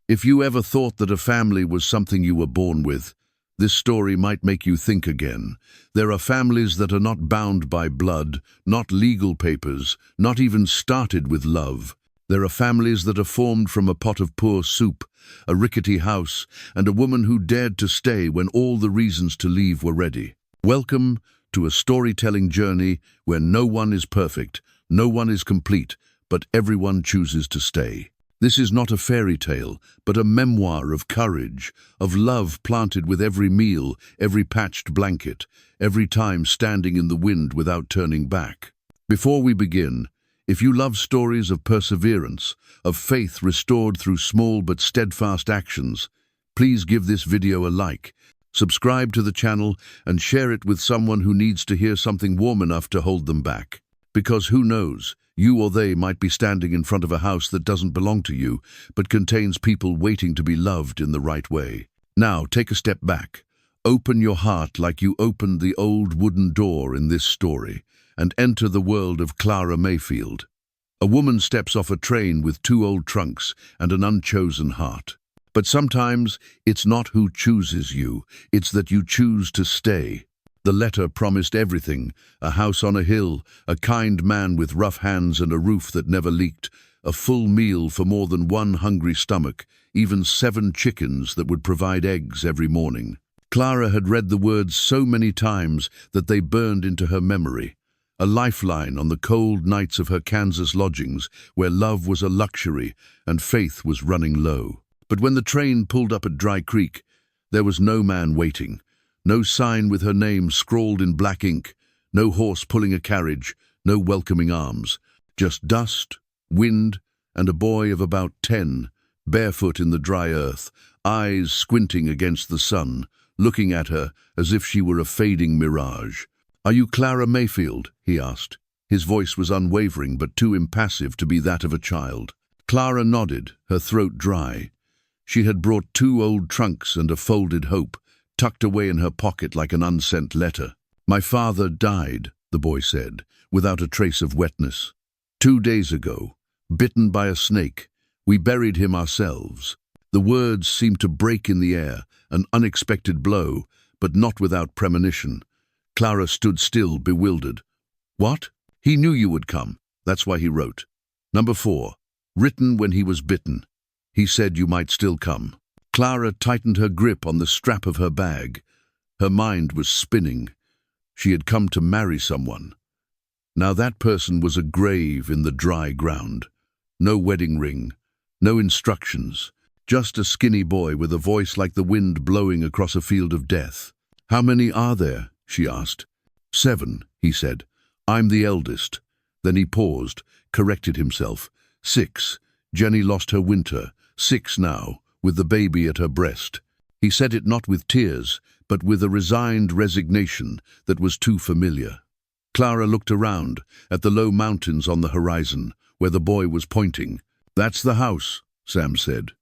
If you ever thought that a family was something you were born with, this story might make you think again. There are families that are not bound by blood, not legal papers, not even started with love. There are families that are formed from a pot of poor soup, a rickety house, and a woman who dared to stay when all the reasons to leave were ready. Welcome to a storytelling journey where no one is perfect, no one is complete, but everyone chooses to stay. This is not a fairy tale, but a memoir of courage, of love planted with every meal, every patched blanket, every time standing in the wind without turning back. Before we begin, if you love stories of perseverance, of faith restored through small but steadfast actions, please give this video a like, subscribe to the channel, and share it with someone who needs to hear something warm enough to hold them back. Because who knows, you or they might be standing in front of a house that doesn't belong to you, but contains people waiting to be loved in the right way. Now, take a step back. Open your heart like you opened the old wooden door in this story, and enter the world of Clara Mayfield. A woman steps off a train with 2 old trunks and an unchosen heart. But sometimes it's not who chooses you, it's that you choose to stay. The letter promised everything: a house on a hill, a kind man with rough hands and a roof that never leaked, a full meal for more than one hungry stomach, even 7 chickens that would provide eggs every morning. Clara had read the words so many times that they burned into her memory. A lifeline on the cold nights of her Kansas lodgings, where love was a luxury and faith was running low. But when the train pulled up at Dry Creek, there was no man waiting, no sign with her name scrawled in black ink, no horse pulling a carriage, no welcoming arms. Just dust, wind, and a boy of about 10, barefoot in the dry earth, eyes squinting against the sun, looking at her as if she were a fading mirage. "Are you Clara Mayfield?" he asked. His voice was unwavering but too impassive to be that of a child. Clara nodded, her throat dry. She had brought 2 old trunks and a folded hope, tucked away in her pocket like an unsent letter. "My father died," the boy said, without a trace of wetness. 2 days ago, bitten by a snake. We buried him ourselves." The words seemed to break in the air, an unexpected blow, but not without premonition. Clara stood still, bewildered. "What? He knew you would come. That's why he wrote. Number 4, written when he was bitten. He said you might still come." Clara tightened her grip on the strap of her bag. Her mind was spinning. She had come to marry someone. Now that person was a grave in the dry ground. No wedding ring, no instructions, just a skinny boy with a voice like the wind blowing across a field of death. "How many are there?" she asked. 7, he said. "I'm the eldest." Then he paused, corrected himself. 6. Jenny lost her winter. 6 now, with the baby at her breast. He said it not with tears, but with a resigned resignation that was too familiar. Clara looked around, at the low mountains on the horizon, where the boy was pointing. "That's the house," Sam said.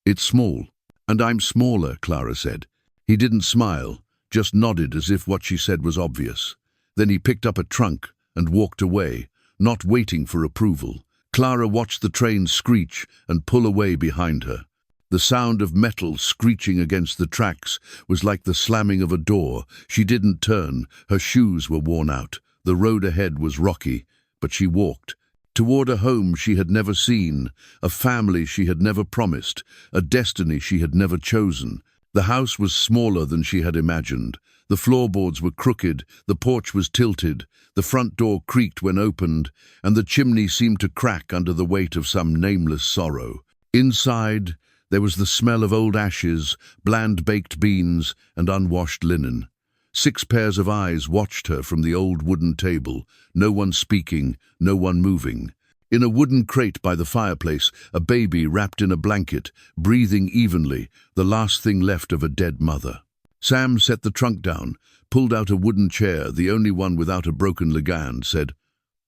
"It's small." "And I'm smaller," Clara said. He didn't smile, just nodded as if what she said was obvious. Then he picked up a trunk and walked away, not waiting for approval. Clara watched the train screech and pull away behind her. The sound of metal screeching against the tracks was like the slamming of a door. She didn't turn. Her shoes were worn out. The road ahead was rocky, but she walked. Toward a home she had never seen, a family she had never promised, a destiny she had never chosen. The house was smaller than she had imagined. The floorboards were crooked, the porch was tilted, the front door creaked when opened, and the chimney seemed to crack under the weight of some nameless sorrow. Inside, there was the smell of old ashes, bland baked beans, and unwashed linen. 6 pairs of eyes watched her from the old wooden table, no one speaking, no one moving. In a wooden crate by the fireplace, a baby wrapped in a blanket, breathing evenly, the last thing left of a dead mother. Sam set the trunk down, pulled out a wooden chair, the only one without a broken leg, and said,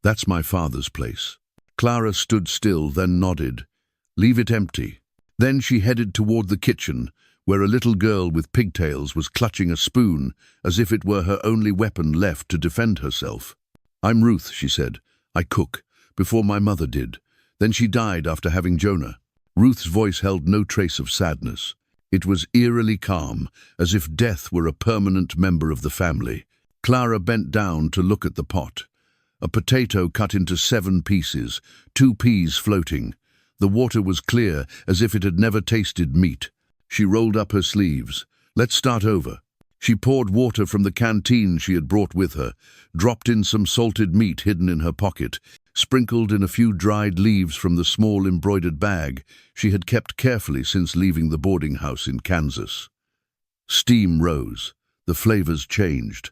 "That's my father's place." Clara stood still, then nodded. "Leave it empty." Then she headed toward the kitchen, where a little girl with pigtails was clutching a spoon, as if it were her only weapon left to defend herself. "I'm Ruth," she said. "I cook. Before my mother did. Then she died after having Jonah." Ruth's voice held no trace of sadness. It was eerily calm, as if death were a permanent member of the family. Clara bent down to look at the pot. A potato cut into 7 pieces, 2 peas floating. The water was clear, as if it had never tasted meat. She rolled up her sleeves. "Let's start over." She poured water from the canteen she had brought with her, dropped in some salted meat hidden in her pocket, sprinkled in a few dried leaves from the small embroidered bag she had kept carefully since leaving the boarding house in Kansas. Steam rose. The flavors changed.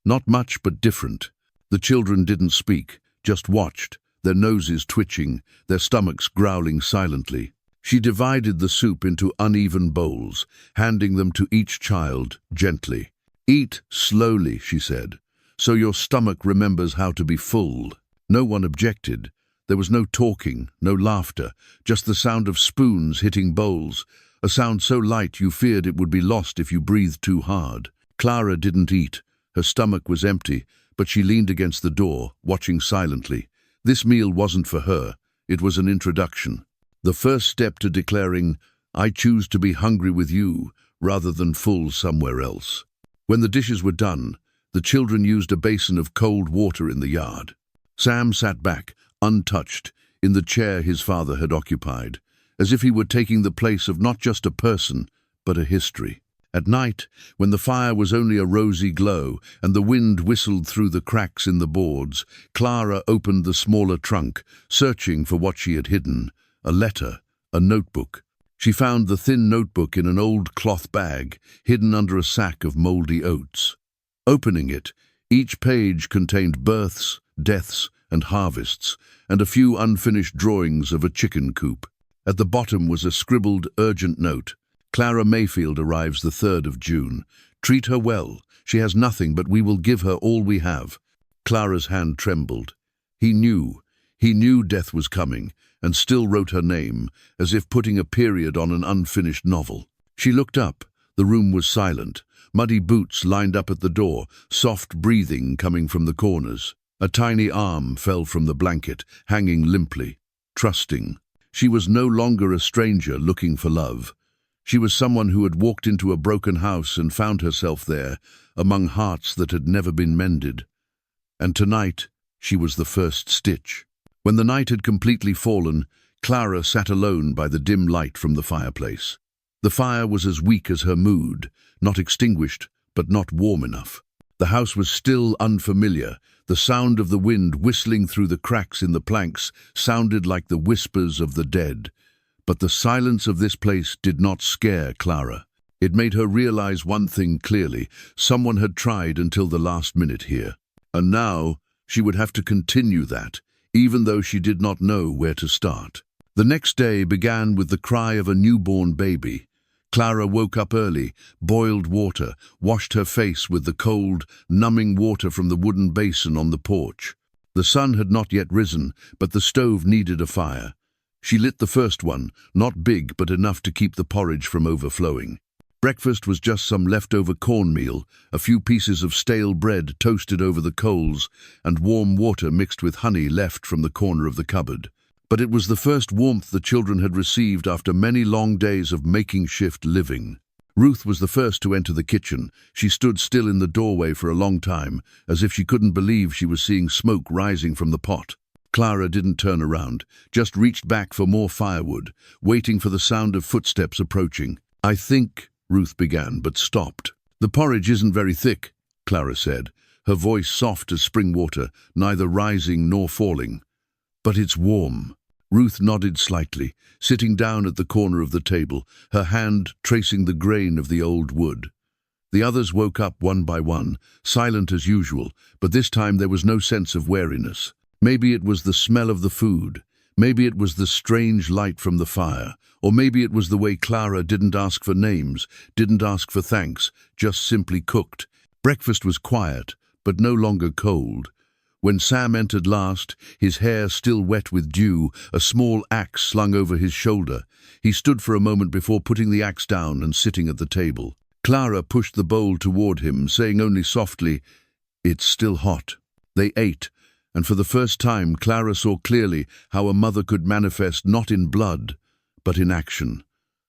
Not much, but different. The children didn't speak, just watched, their noses twitching, their stomachs growling silently. She divided the soup into uneven bowls, handing them to each child gently. "Eat slowly," she said, "so your stomach remembers how to be full." No one objected. There was no talking, no laughter, just the sound of spoons hitting bowls, a sound so light you feared it would be lost if you breathed too hard. Clara didn't eat. Her stomach was empty, but she leaned against the door, watching silently. This meal wasn't for her. It was an introduction. The first step to declaring, "I choose to be hungry with you, rather than full somewhere else." When the dishes were done, the children used a basin of cold water in the yard. Sam sat back, untouched, in the chair his father had occupied, as if he were taking the place of not just a person, but a history. At night, when the fire was only a rosy glow and the wind whistled through the cracks in the boards, Clara opened the smaller trunk, searching for what she had hidden. A letter, a notebook. She found the thin notebook in an old cloth bag, hidden under a sack of moldy oats. Opening it, each page contained births, deaths, and harvests, and a few unfinished drawings of a chicken coop. At the bottom was a scribbled, urgent note. "Clara Mayfield arrives the 3rd of June. Treat her well. She has nothing, but we will give her all we have." Clara's hand trembled. He knew death was coming, and still wrote her name, as if putting a period on an unfinished novel. She looked up. The room was silent. Muddy boots lined up at the door, soft breathing coming from the corners. A tiny arm fell from the blanket, hanging limply, trusting. She was no longer a stranger looking for love. She was someone who had walked into a broken house and found herself there, among hearts that had never been mended. And tonight, she was the first stitch. When the night had completely fallen, Clara sat alone by the dim light from the fireplace. The fire was as weak as her mood, not extinguished, but not warm enough. The house was still unfamiliar. The sound of the wind whistling through the cracks in the planks sounded like the whispers of the dead. But the silence of this place did not scare Clara. It made her realize one thing clearly: someone had tried until the last minute here. And now she would have to continue that, even though she did not know where to start. The next day began with the cry of a newborn baby. Clara woke up early, boiled water, washed her face with the cold, numbing water from the wooden basin on the porch. The sun had not yet risen, but the stove needed a fire. She lit the first one, not big but enough to keep the porridge from overflowing. Breakfast was just some leftover cornmeal, a few pieces of stale bread toasted over the coals, and warm water mixed with honey left from the corner of the cupboard. But it was the first warmth the children had received after many long days of makeshift living. Ruth was the first to enter the kitchen. She stood still in the doorway for a long time, as if she couldn't believe she was seeing smoke rising from the pot. Clara didn't turn around, just reached back for more firewood, waiting for the sound of footsteps approaching. "I think," Ruth began, but stopped. "The porridge isn't very thick," Clara said, her voice soft as spring water, neither rising nor falling. "But it's warm." Ruth nodded slightly, sitting down at the corner of the table, her hand tracing the grain of the old wood. The others woke up one by one, silent as usual, but this time there was no sense of wariness. Maybe it was the smell of the food, maybe it was the strange light from the fire, or maybe it was the way Clara didn't ask for names, didn't ask for thanks, just simply cooked. Breakfast was quiet, but no longer cold. When Sam entered last, his hair still wet with dew, a small axe slung over his shoulder, he stood for a moment before putting the axe down and sitting at the table. Clara pushed the bowl toward him, saying only softly, "It's still hot." They ate, and for the first time Clara saw clearly how a mother could manifest not in blood, but in action.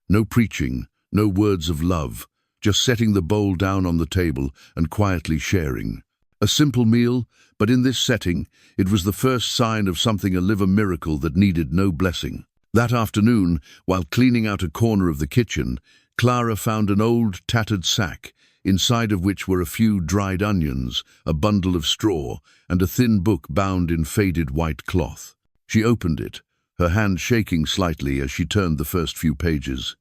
No preaching, no words of love, just setting the bowl down on the table and quietly sharing. A simple meal, but in this setting, it was the first sign of something a liver miracle that needed no blessing. That afternoon, while cleaning out a corner of the kitchen, Clara found an old, tattered sack, inside of which were a few dried onions, a bundle of straw, and a thin book bound in faded white cloth. She opened it, her hand shaking slightly as she turned the first few pages.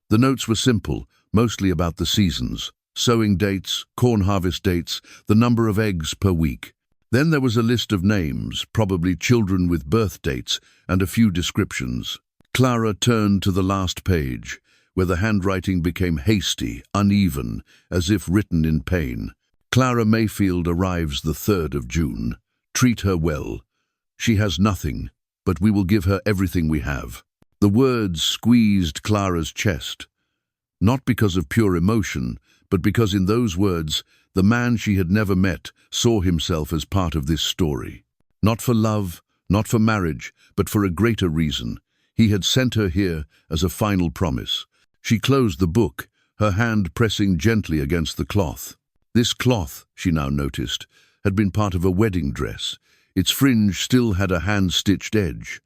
The notes were simple, mostly about the seasons: sowing dates, corn harvest dates, the number of eggs per week. Then there was a list of names, probably children with birth dates, and a few descriptions. Clara turned to the last page, where the handwriting became hasty, uneven, as if written in pain. Clara Mayfield arrives the 3rd of June. Treat her well. She has nothing, but we will give her everything we have. The words squeezed Clara's chest, not because of pure emotion, but because in those words, the man she had never met saw himself as part of this story. Not for love, not for marriage, but for a greater reason. He had sent her here as a final promise. She closed the book, her hand pressing gently against the cloth. This cloth, she now noticed, had been part of a wedding dress. Its fringe still had a hand-stitched edge.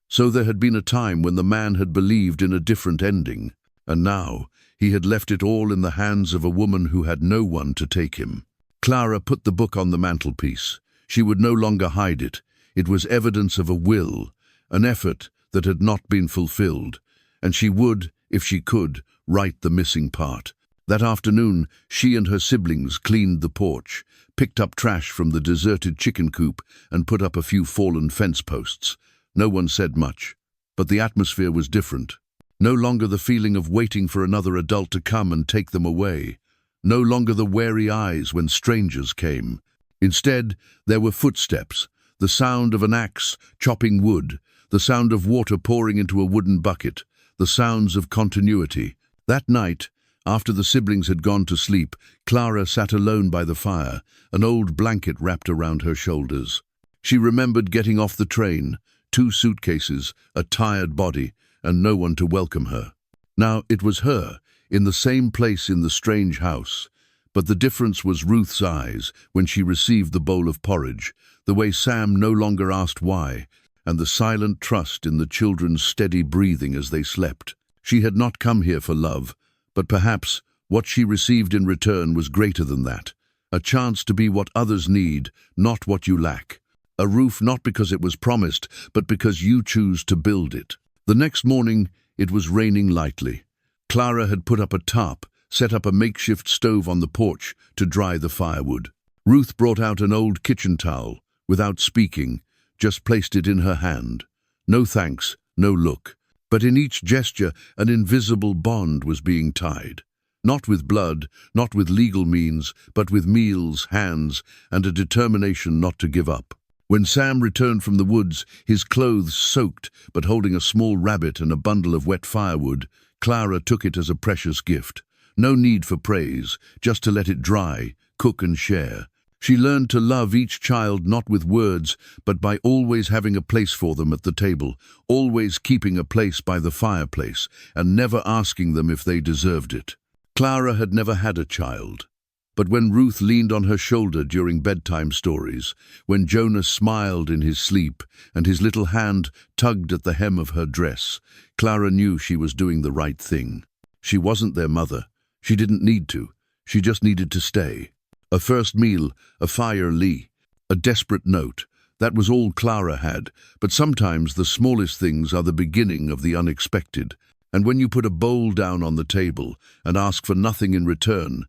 So there had been a time when the man had believed in a different ending, and now he had left it all in the hands of a woman who had no one to take him. Clara put the book on the mantelpiece. She would no longer hide it. It was evidence of a will, an effort that had not been fulfilled, and she would, if she could, write the missing part. That afternoon, she and her siblings cleaned the porch, picked up trash from the deserted chicken coop, and put up a few fallen fence posts. No one said much, but the atmosphere was different. No longer the feeling of waiting for another adult to come and take them away. No longer the wary eyes when strangers came. Instead, there were footsteps, the sound of an axe chopping wood, the sound of water pouring into a wooden bucket, the sounds of continuity. That night, after the siblings had gone to sleep, Clara sat alone by the fire, an old blanket wrapped around her shoulders. She remembered getting off the train, 2 suitcases, a tired body, and no one to welcome her. Now it was her, in the same place in the strange house. But the difference was Ruth's eyes when she received the bowl of porridge, the way Sam no longer asked why, and the silent trust in the children's steady breathing as they slept. She had not come here for love, but perhaps what she received in return was greater than that. A chance to be what others need, not what you lack. A roof not because it was promised, but because you choose to build it. The next morning, it was raining lightly. Clara had put up a tarp, set up a makeshift stove on the porch to dry the firewood. Ruth brought out an old kitchen towel, without speaking, just placed it in her hand. No thanks, no look. But in each gesture, an invisible bond was being tied. Not with blood, not with legal means, but with meals, hands, and a determination not to give up. When Sam returned from the woods, his clothes soaked, but holding a small rabbit and a bundle of wet firewood, Clara took it as a precious gift. No need for praise, just to let it dry, cook and share. She learned to love each child not with words, but by always having a place for them at the table, always keeping a place by the fireplace, and never asking them if they deserved it. Clara had never had a child. But when Ruth leaned on her shoulder during bedtime stories, when Jonah smiled in his sleep and his little hand tugged at the hem of her dress, Clara knew she was doing the right thing. She wasn't their mother. She didn't need to. She just needed to stay. A first meal, a fire lee, a desperate note. That was all Clara had, but sometimes the smallest things are the beginning of the unexpected. And when you put a bowl down on the table and ask for nothing in return,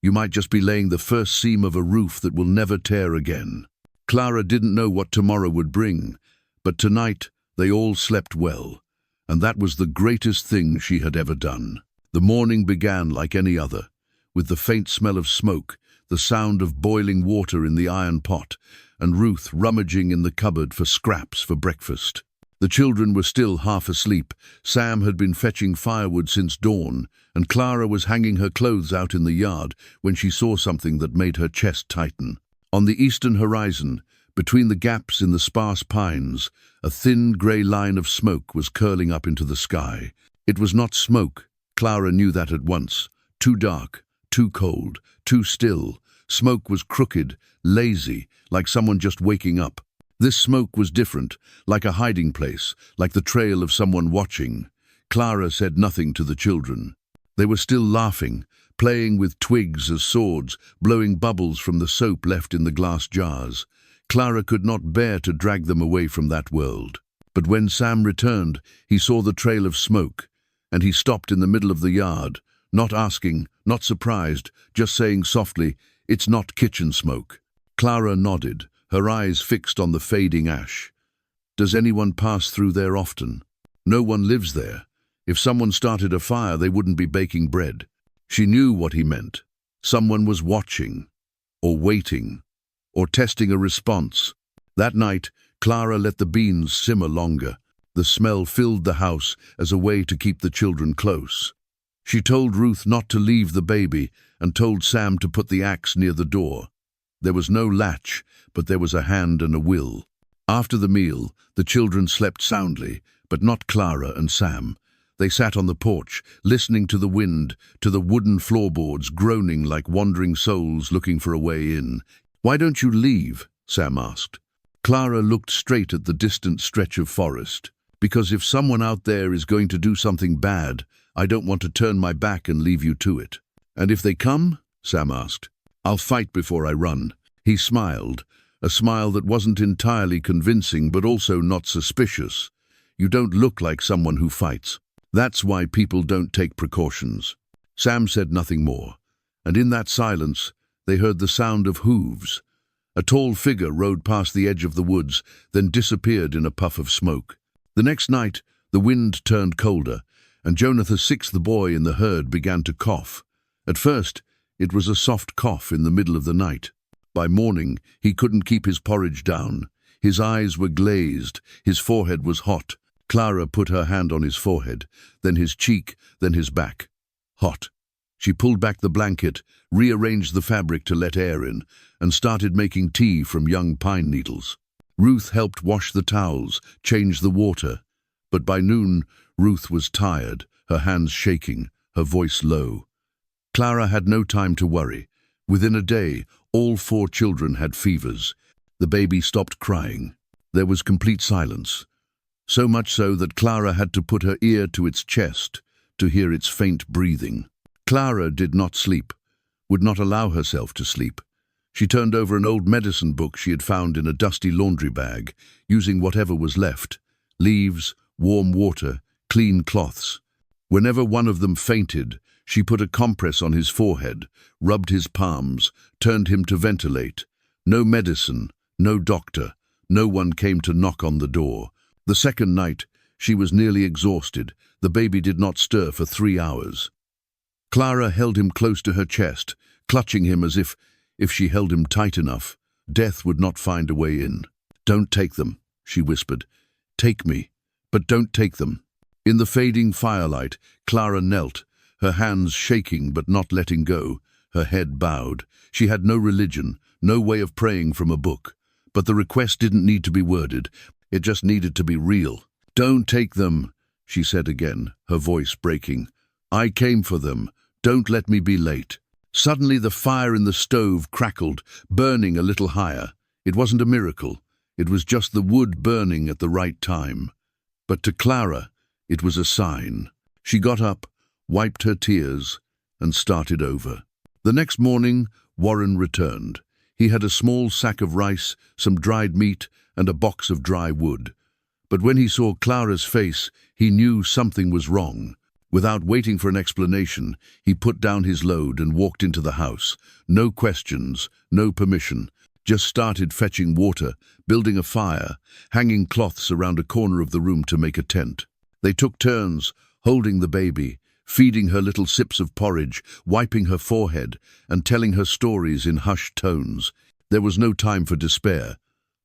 you might just be laying the first seam of a roof that will never tear again. Clara didn't know what tomorrow would bring, but tonight they all slept well, and that was the greatest thing she had ever done. The morning began like any other, with the faint smell of smoke, the sound of boiling water in the iron pot, and Ruth rummaging in the cupboard for scraps for breakfast. The children were still half asleep. Sam had been fetching firewood since dawn, and Clara was hanging her clothes out in the yard when she saw something that made her chest tighten. On the eastern horizon, Between the gaps in the sparse pines, a thin grey line of smoke was curling up into the sky. It was not smoke. Clara knew that at once. Too dark, too cold, too still. Smoke was crooked, lazy, like someone just waking up. This smoke was different, like a hiding place, like the trail of someone watching. Clara said nothing to the children. They were still laughing, playing with twigs as swords, blowing bubbles from the soap left in the glass jars. Clara could not bear to drag them away from that world. But when Sam returned, he saw the trail of smoke, and he stopped in the middle of the yard, not asking, not surprised, just saying softly, "It's not kitchen smoke." Clara nodded, her eyes fixed on the fading ash. "Does anyone pass through there often?" "No one lives there. If someone started a fire, they wouldn't be baking bread." She knew what he meant. Someone was watching, or waiting, or testing a response. That night, Clara let the beans simmer longer. The smell filled the house as a way to keep the children close. She told Ruth not to leave the baby and told Sam to put the axe near the door. There was no latch, but there was a hand and a will. After the meal, the children slept soundly, but not Clara and Sam. They sat on the porch, listening to the wind, to the wooden floorboards groaning like wandering souls looking for a way in. "Why don't you leave?" Sam asked. Clara looked straight at the distant stretch of forest. "Because if someone out there is going to do something bad, I don't want to turn my back and leave you to it." "And if they come?" Sam asked. "I'll fight before I run." He smiled, a smile that wasn't entirely convincing but also not suspicious. "You don't look like someone who fights. That's why people don't take precautions." Sam said nothing more, and in that silence they heard the sound of hooves. A tall figure rode past the edge of the woods, then disappeared in a puff of smoke. The next night, the wind turned colder, and Jonathan, the boy in the herd, began to cough. At first, it was a soft cough in the middle of the night. By morning, he couldn't keep his porridge down. His eyes were glazed, his forehead was hot. Clara put her hand on his forehead, then his cheek, then his back. Hot. She pulled back the blanket, rearranged the fabric to let air in, and started making tea from young pine needles. Ruth helped wash the towels, change the water. But by noon, Ruth was tired, her hands shaking, her voice low. Clara had no time to worry. Within a day, all 4 children had fevers. The baby stopped crying. There was complete silence. So much so that Clara had to put her ear to its chest to hear its faint breathing. Clara did not sleep, would not allow herself to sleep. She turned over an old medicine book she had found in a dusty laundry bag, using whatever was left: leaves, warm water, clean cloths. Whenever one of them fainted, she put a compress on his forehead, rubbed his palms, turned him to ventilate. No medicine, no doctor, no one came to knock on the door. The second night, she was nearly exhausted. The baby did not stir for 3 hours. Clara held him close to her chest, clutching him as if she held him tight enough, death would not find a way in. "Don't take them," she whispered. "Take me, but don't take them." In the fading firelight, Clara knelt, her hands shaking but not letting go, her head bowed. She had no religion, no way of praying from a book. But the request didn't need to be worded, it just needed to be real. "Don't take them," she said again, her voice breaking. "I came for them. Don't let me be late." Suddenly the fire in the stove crackled, burning a little higher. It wasn't a miracle. It was just the wood burning at the right time. But to Clara, it was a sign. She got up, wiped her tears, and started over. The next morning, Warren returned. He had a small sack of rice, some dried meat, and a box of dry wood. But when he saw Clara's face, he knew something was wrong. Without waiting for an explanation, he put down his load and walked into the house. No questions, no permission. Just started fetching water, building a fire, hanging cloths around a corner of the room to make a tent. They took turns, holding the baby, feeding her little sips of porridge, wiping her forehead, and telling her stories in hushed tones. There was no time for despair,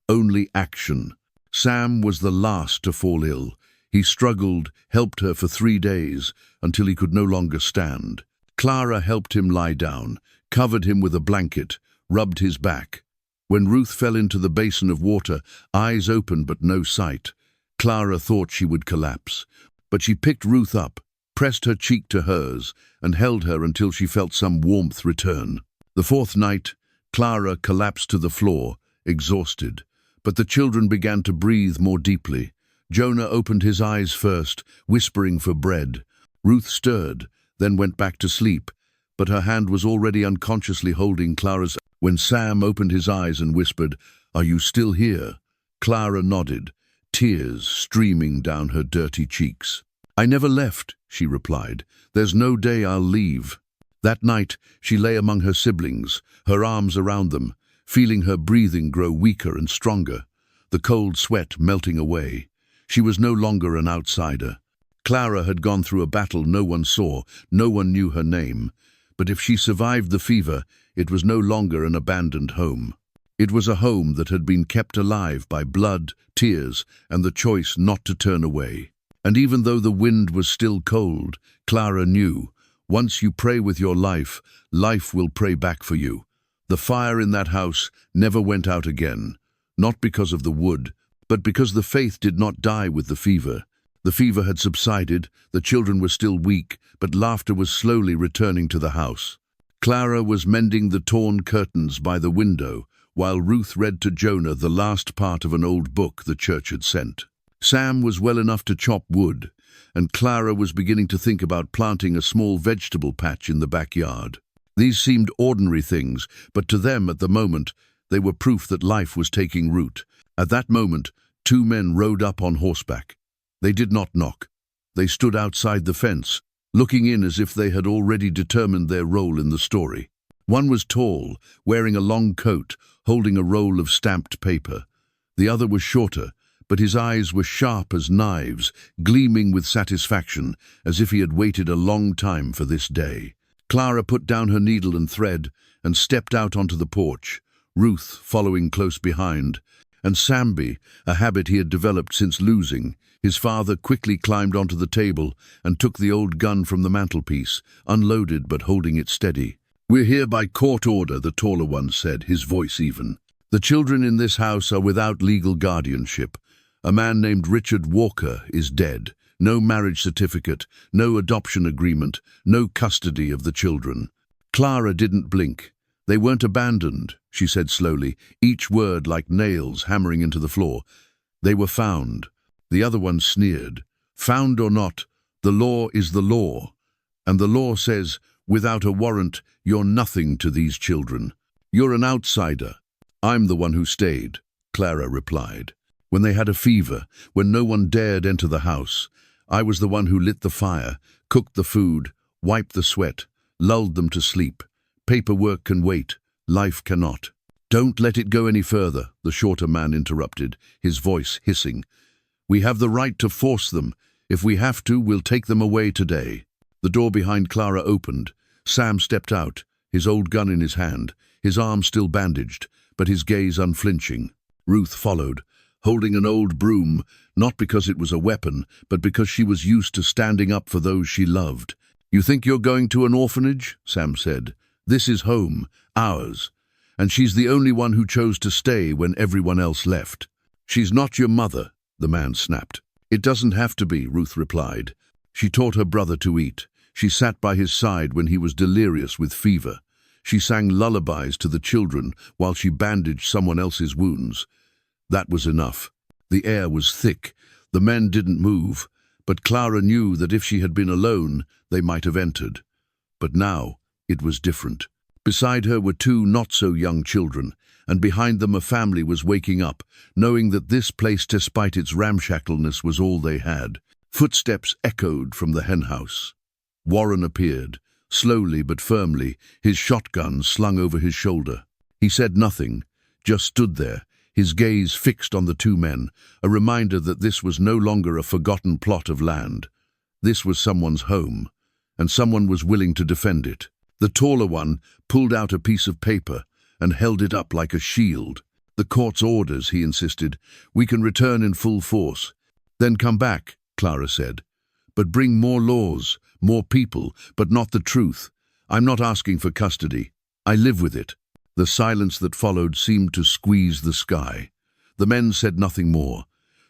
only action. Sam was the last to fall ill. He struggled, helped her for 3 days, until he could no longer stand. Clara helped him lie down, covered him with a blanket, rubbed his back. When Ruth fell into the basin of water, eyes open but no sight, Clara thought she would collapse. But she picked Ruth up, pressed her cheek to hers, and held her until she felt some warmth return. The fourth night, Clara collapsed to the floor, exhausted. But the children began to breathe more deeply. Jonah opened his eyes first, whispering for bread. Ruth stirred, then went back to sleep, but her hand was already unconsciously holding Clara's. When Sam opened his eyes and whispered, "Are you still here?" Clara nodded, tears streaming down her dirty cheeks. "I never left," she replied. "There's no day I'll leave." That night, she lay among her siblings, her arms around them, feeling her breathing grow weaker and stronger, the cold sweat melting away. She was no longer an outsider. Clara had gone through a battle no one saw, no one knew her name. But if she survived the fever, it was no longer an abandoned home. It was a home that had been kept alive by blood, tears, and the choice not to turn away. And even though the wind was still cold, Clara knew, once you pray with your life, life will pray back for you. The fire in that house never went out again, not because of the wood, but because the faith did not die with the fever. The fever had subsided, the children were still weak, but laughter was slowly returning to the house. Clara was mending the torn curtains by the window, while Ruth read to Jonah the last part of an old book the church had sent. Sam was well enough to chop wood, and Clara was beginning to think about planting a small vegetable patch in the backyard. These seemed ordinary things, but to them at the moment, they were proof that life was taking root. At that moment, two men rode up on horseback. They did not knock. They stood outside the fence, looking in as if they had already determined their role in the story. One was tall, wearing a long coat, holding a roll of stamped paper. The other was shorter, but his eyes were sharp as knives, gleaming with satisfaction, as if he had waited a long time for this day. Clara put down her needle and thread and stepped out onto the porch, Ruth following close behind. And Samby, a habit he had developed since losing, his father quickly climbed onto the table and took the old gun from the mantelpiece, unloaded but holding it steady. "We're here by court order," the taller one said, his voice even. "The children in this house are without legal guardianship. A man named Richard Walker is dead. No marriage certificate, no adoption agreement, no custody of the children." Clara didn't blink. "They weren't abandoned," she said slowly, each word like nails hammering into the floor. "They were found." The other one sneered. "Found or not, the law is the law. And the law says, without a warrant, you're nothing to these children. You're an outsider." "I'm the one who stayed," Clara replied. "When they had a fever, when no one dared enter the house, I was the one who lit the fire, cooked the food, wiped the sweat, lulled them to sleep. Paperwork can wait, life cannot." "Don't let it go any further," the shorter man interrupted, his voice hissing. "We have the right to force them. If we have to, we'll take them away today." The door behind Clara opened. Sam stepped out, his old gun in his hand, his arm still bandaged, but his gaze unflinching. Ruth followed, holding an old broom, not because it was a weapon, but because she was used to standing up for those she loved. "You think you're going to an orphanage?" Sam said. "This is home, ours. And she's the only one who chose to stay when everyone else left." "She's not your mother," the man snapped. "It doesn't have to be," Ruth replied. She taught her brother to eat. She sat by his side when he was delirious with fever. She sang lullabies to the children while she bandaged someone else's wounds. That was enough. The air was thick. The men didn't move, but Clara knew that if she had been alone, they might have entered. But now, it was different. Beside her were two not-so-young children, and behind them a family was waking up, knowing that this place, despite its ramshackleness, was all they had. Footsteps echoed from the henhouse. Warren appeared, slowly but firmly, his shotgun slung over his shoulder. He said nothing, just stood there, his gaze fixed on the two men, a reminder that this was no longer a forgotten plot of land. This was someone's home, and someone was willing to defend it. The taller one pulled out a piece of paper and held it up like a shield. "The court's orders," he insisted. "We can return in full force." "Then come back," Clara said. "But bring more laws, more people, but not the truth. I'm not asking for custody. I live with it." The silence that followed seemed to squeeze the sky. The men said nothing more.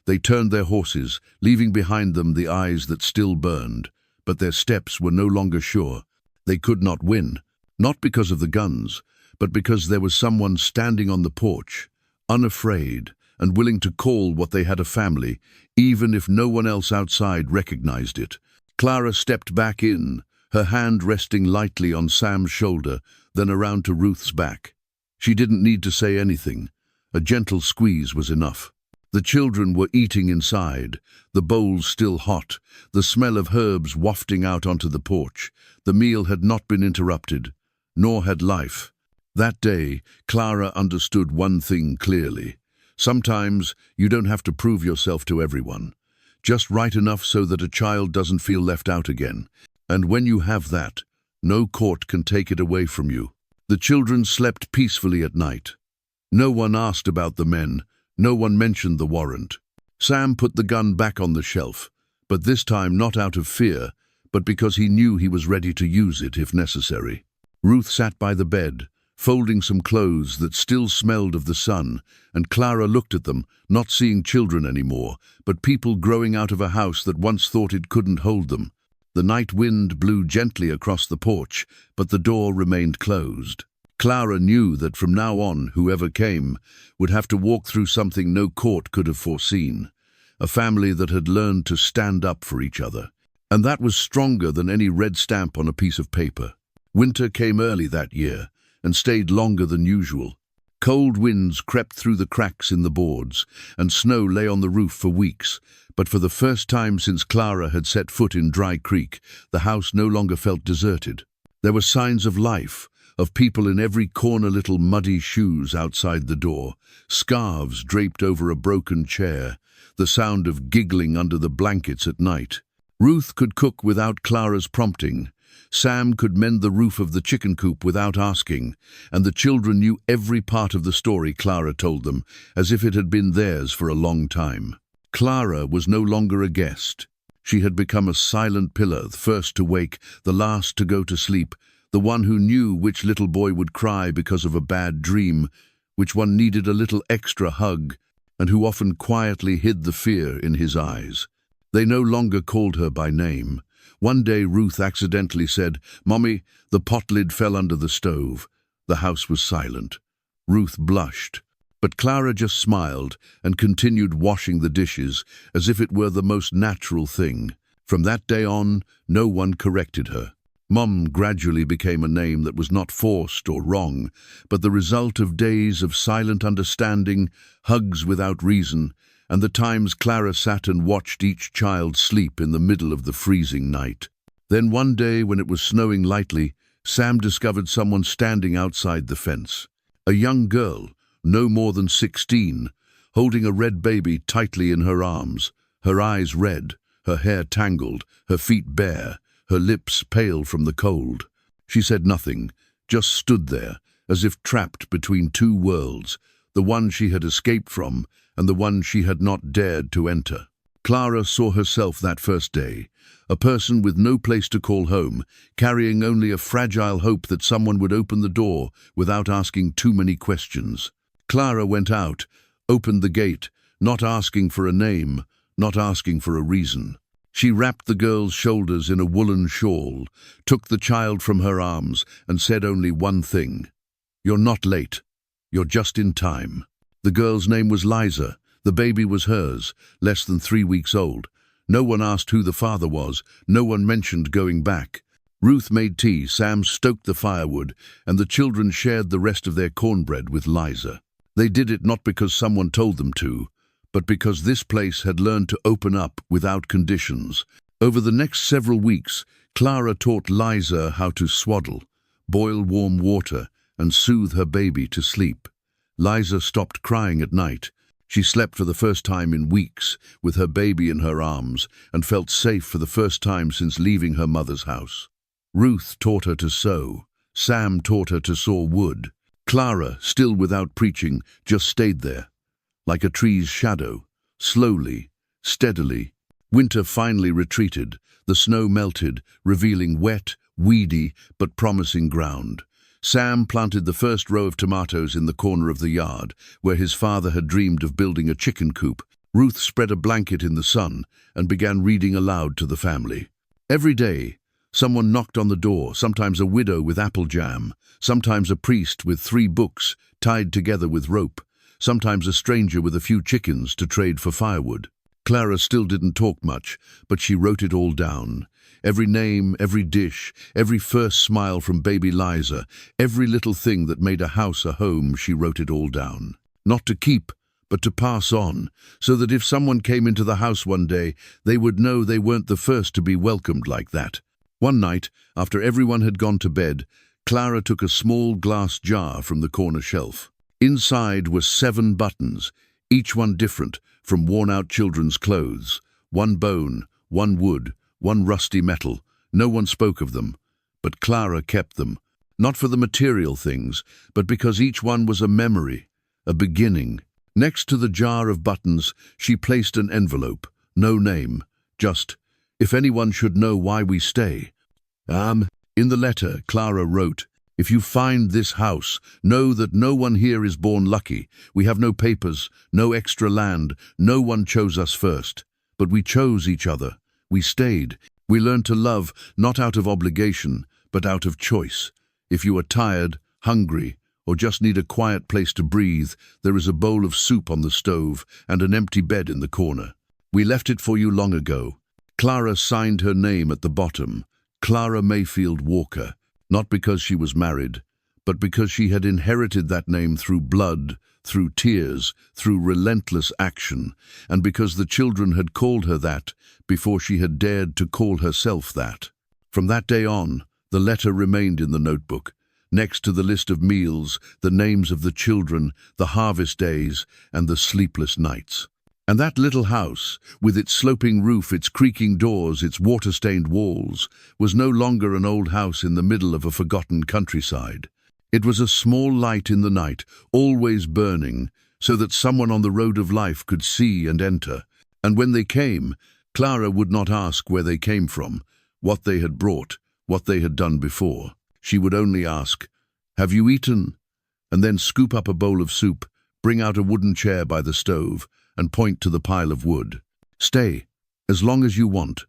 They turned their horses, leaving behind them the eyes that still burned, but their steps were no longer sure. They could not win, not because of the guns, but because there was someone standing on the porch, unafraid and willing to call what they had a family, even if no one else outside recognized it. Clara stepped back in, her hand resting lightly on Sam's shoulder, then around to Ruth's back. She didn't need to say anything. A gentle squeeze was enough. The children were eating inside, the bowls still hot, the smell of herbs wafting out onto the porch. The meal had not been interrupted, nor had life. That day, Clara understood one thing clearly. Sometimes you don't have to prove yourself to everyone. Just right enough so that a child doesn't feel left out again. And when you have that, no court can take it away from you. The children slept peacefully at night. No one asked about the men. No one mentioned the warrant. Sam put the gun back on the shelf, but this time not out of fear, but because he knew he was ready to use it if necessary. Ruth sat by the bed, folding some clothes that still smelled of the sun, and Clara looked at them, not seeing children anymore, but people growing out of a house that once thought it couldn't hold them. The night wind blew gently across the porch, but the door remained closed. Clara knew that from now on, whoever came would have to walk through something no court could have foreseen. A family that had learned to stand up for each other. And that was stronger than any red stamp on a piece of paper. Winter came early that year, and stayed longer than usual. Cold winds crept through the cracks in the boards, and snow lay on the roof for weeks. But for the first time since Clara had set foot in Dry Creek, the house no longer felt deserted. There were signs of life, of people in every corner, little muddy shoes outside the door, scarves draped over a broken chair, the sound of giggling under the blankets at night. Ruth could cook without Clara's prompting. Sam could mend the roof of the chicken coop without asking, and the children knew every part of the story Clara told them, as if it had been theirs for a long time. Clara was no longer a guest. She had become a silent pillar, the first to wake, the last to go to sleep, the one who knew which little boy would cry because of a bad dream, which one needed a little extra hug, and who often quietly hid the fear in his eyes. They no longer called her by name. One day Ruth accidentally said, "Mommy, the pot lid fell under the stove." The house was silent. Ruth blushed, but Clara just smiled and continued washing the dishes as if it were the most natural thing. From that day on, no one corrected her. Mom gradually became a name that was not forced or wrong, but the result of days of silent understanding, hugs without reason, and the times Clara sat and watched each child sleep in the middle of the freezing night. Then one day, when it was snowing lightly, Sam discovered someone standing outside the fence. A young girl, no more than 16, holding a red baby tightly in her arms, her eyes red, her hair tangled, her feet bare, her lips pale from the cold. She said nothing, just stood there, as if trapped between two worlds, the one she had escaped from and the one she had not dared to enter. Clara saw herself that first day, a person with no place to call home, carrying only a fragile hope that someone would open the door without asking too many questions. Clara went out, opened the gate, not asking for a name, not asking for a reason. She wrapped the girl's shoulders in a woolen shawl, took the child from her arms, and said only one thing: "You're not late. You're just in time." The girl's name was Liza. The baby was hers, less than 3 weeks old. No one asked who the father was. No one mentioned going back. Ruth made tea, Sam stoked the firewood, and the children shared the rest of their cornbread with Liza. They did it not because someone told them to, but because this place had learned to open up without conditions. Over the next several weeks, Clara taught Liza how to swaddle, boil warm water, and soothe her baby to sleep. Liza stopped crying at night. She slept for the first time in weeks, with her baby in her arms, and felt safe for the first time since leaving her mother's house. Ruth taught her to sew. Sam taught her to saw wood. Clara, still without preaching, just stayed there, like a tree's shadow, slowly, steadily. Winter finally retreated. The snow melted, revealing wet, weedy, but promising ground. Sam planted the first row of tomatoes in the corner of the yard, where his father had dreamed of building a chicken coop. Ruth spread a blanket in the sun and began reading aloud to the family. Every day, someone knocked on the door, sometimes a widow with apple jam, sometimes a priest with 3 books tied together with rope, sometimes a stranger with a few chickens to trade for firewood. Clara still didn't talk much, but she wrote it all down. Every name, every dish, every first smile from baby Liza, every little thing that made a house a home, she wrote it all down. Not to keep, but to pass on, so that if someone came into the house one day, they would know they weren't the first to be welcomed like that. One night, after everyone had gone to bed, Clara took a small glass jar from the corner shelf. Inside were 7 buttons, each one different, from worn-out children's clothes. 1 bone, 1 wood, 1 rusty metal. No one spoke of them, but Clara kept them, not for the material things, but because each one was a memory, a beginning. Next to the jar of buttons, she placed an envelope, no name, just, "If anyone should know why we stay." In the letter, Clara wrote, "If you find this house, know that no one here is born lucky. We have no papers, no extra land. No one chose us first. But we chose each other. We stayed. We learned to love, not out of obligation, but out of choice. If you are tired, hungry, or just need a quiet place to breathe, there is a bowl of soup on the stove and an empty bed in the corner. We left it for you long ago." Clara signed her name at the bottom, Clara Mayfield Walker, not because she was married, but because she had inherited that name through blood, through tears, through relentless action, and because the children had called her that before she had dared to call herself that. From that day on, the letter remained in the notebook, next to the list of meals, the names of the children, the harvest days, and the sleepless nights. And that little house, with its sloping roof, its creaking doors, its water-stained walls, was no longer an old house in the middle of a forgotten countryside. It was a small light in the night, always burning, so that someone on the road of life could see and enter. And when they came, Clara would not ask where they came from, what they had brought, what they had done before. She would only ask, "Have you eaten?" and then scoop up a bowl of soup, bring out a wooden chair by the stove, and point to the pile of wood. "Stay, as long as you want.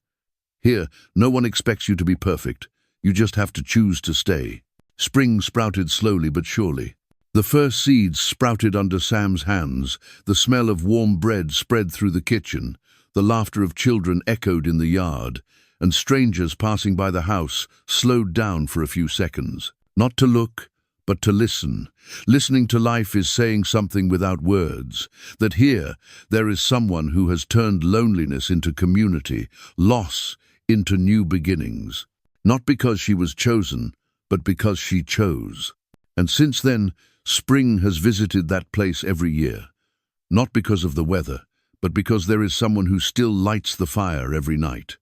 Here, no one expects you to be perfect. You just have to choose to stay." Spring sprouted slowly but surely. The first seeds sprouted under Sam's hands. The smell of warm bread spread through the kitchen. The laughter of children echoed in the yard, and strangers passing by the house slowed down for a few seconds. Not to look, but to listen. Listening to life is saying something without words. That here, there is someone who has turned loneliness into community, loss into new beginnings. Not because she was chosen, but because she chose. And since then, spring has visited that place every year. Not because of the weather, but because there is someone who still lights the fire every night.